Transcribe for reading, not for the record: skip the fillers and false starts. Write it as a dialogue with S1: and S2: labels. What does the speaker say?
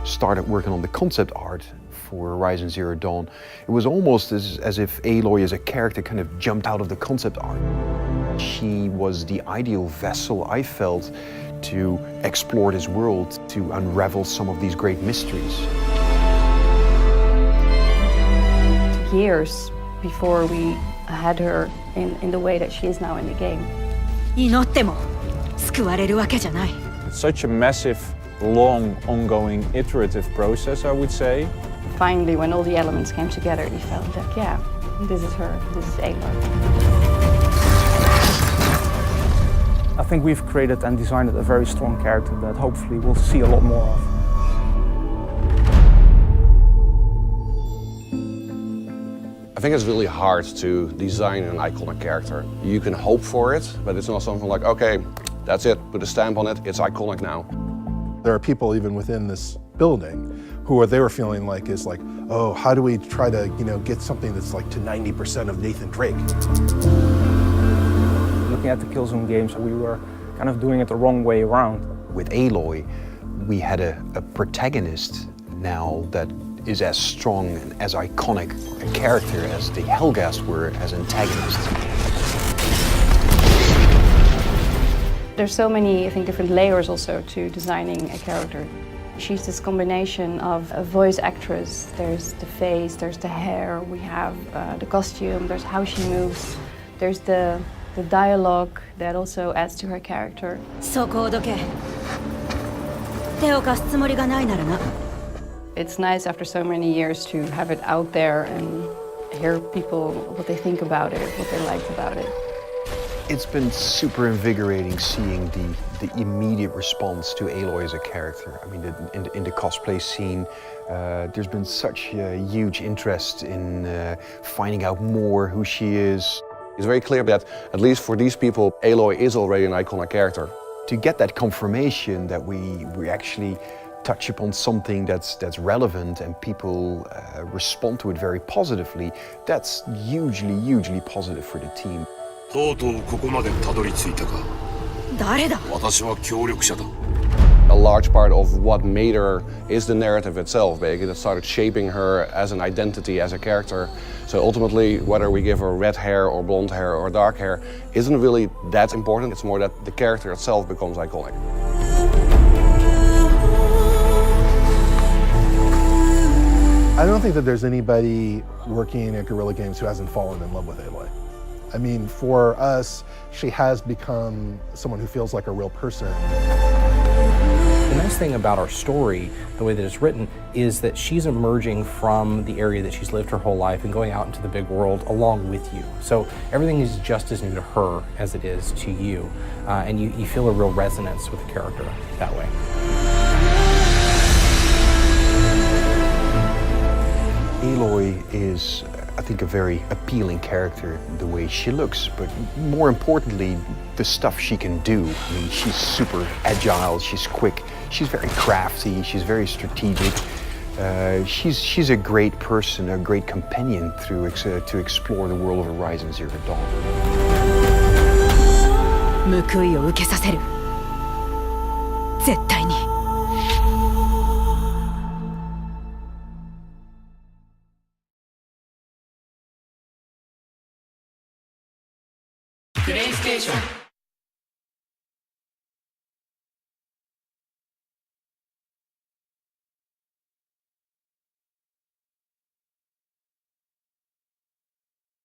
S1: started working on the concept art for Horizon Zero Dawn, it was almost as if Aloy as a character kind of jumped out of the concept art. She was the ideal vessel, I felt, to explore this world, to unravel some of these great mysteries.
S2: Years before we had her in the way that she is now in the game.
S3: It's such a massive, long, ongoing, iterative process, I would say.
S2: Finally, when all the elements came together, we felt like, yeah, this is her, this is Aloy.
S4: I think we've created and designed a very strong character that hopefully we'll see a lot more of.
S5: I think it's really hard to design an iconic character. You can hope for it, but it's not something like, okay, that's it, put a stamp on it, it's iconic now.
S6: There are people even within this building who they were feeling like is like, oh, how do we try to, get something that's like to 90% of Nathan Drake?
S4: Looking at the Killzone games, we were kind of doing it the wrong way around.
S1: With Aloy, we had a protagonist now that is as strong and as iconic a character as the Helghast were as antagonists.
S2: There's so many, I think, different layers also to designing a character. She's this combination of a voice actress. There's the face, there's the hair, we have the costume, there's how she moves, there's the dialogue that also adds to her character. It's nice after so many years to have it out there and hear people, what they think about it, what they liked about it.
S1: It's been super invigorating seeing the immediate response to Aloy as a character. I mean, in the cosplay scene, there's been such a huge interest in finding out more who she is.
S5: It's very clear that, at least for these people, Aloy is already an iconic character.
S1: To get that confirmation that we actually touch upon something that's relevant and people respond to it very positively, that's hugely positive for the team.
S5: A large part of what made her is the narrative itself, basically, that started shaping her as an identity, as a character. So ultimately, whether we give her red hair or blonde hair or dark hair isn't really that important. It's more that the character itself becomes iconic.
S6: I don't think that there's anybody working at Guerrilla Games who hasn't fallen in love with Aloy. I mean, for us, she has become someone who feels like a real person.
S7: The nice thing about our story, the way that it's written, is that she's emerging from the area that she's lived her whole life and going out into the big world along with you. So everything is just as new to her as it is to you, and you feel a real resonance with the character that way.
S1: Aloy is, I think, a very appealing character, the way she looks, but more importantly, the stuff she can do. I mean, she's super agile, she's quick, she's very crafty, she's very strategic. She's a great person, a great companion to explore the world of Horizon Zero Dawn.
S8: 報いを受けさせる。絶対に。
S9: PlayStation